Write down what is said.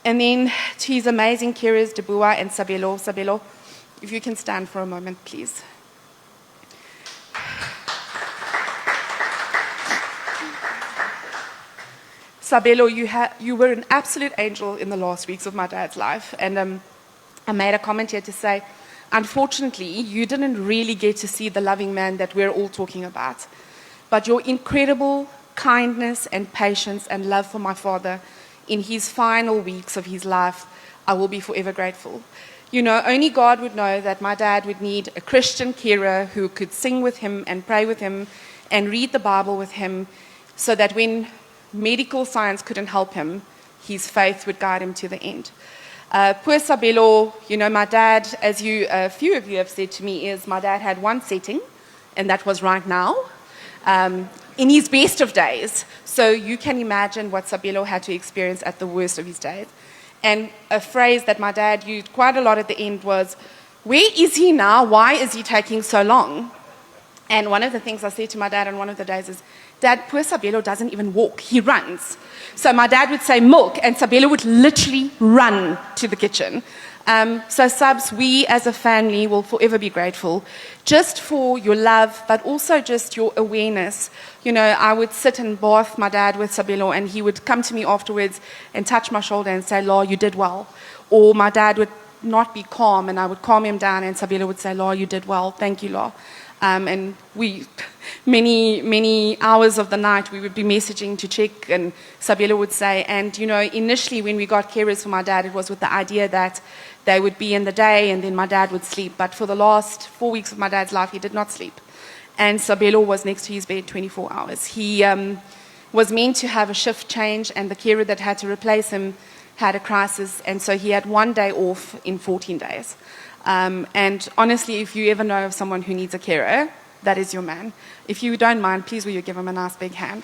And then to his amazing carers, Debua and Sabelo. Sabelo, if you can stand for a moment, please. Sabelo, you were an absolute angel in the last weeks of my dad's life. And I made a comment here to say, unfortunately, you didn't really get to see the loving man that we're all talking about. But your incredible kindness and patience and love for my father in his final weeks of his life, I will be forever grateful. You know, only God would know that my dad would need a Christian carer who could sing with him and pray with him and read the Bible with him, so that when medical science couldn't help him, his faith would guide him to the end. Poor Sabelo, you know, my dad, as a few of you have said to me, is my dad had one setting, and that was right now, in his best of days. So you can imagine what Sabelo had to experience at the worst of his days. And a phrase that my dad used quite a lot at the end was, "Where is he now? Why is he taking so long?" And one of the things I said to my dad on one of the days is, "Dad, poor Sabelo doesn't even walk, he runs." So my dad would say milk, and Sabelo would literally run to the kitchen. So Subs, we as a family will forever be grateful, just for your love, but also just your awareness. You know, I would sit and bath my dad with Sabelo, and he would come to me afterwards and touch my shoulder and say, "La, you did well." Or my dad would not be calm, and I would calm him down, and Sabelo would say, "La, you did well, thank you, La." And we, many hours of the night, we would be messaging to check, and Sabelo would say, and you know, initially when we got carers for my dad, it was with the idea that they would be in the day and then my dad would sleep. But for the last 4 weeks of my dad's life, he did not sleep. And Sabelo was next to his bed 24 hours. He was meant to have a shift change, and the carer that had to replace him had a crisis, and so he had 1 day off in 14 days. And honestly, if you ever know of someone who needs a carer, that is your man. If you don't mind, please will you give him a nice big hand.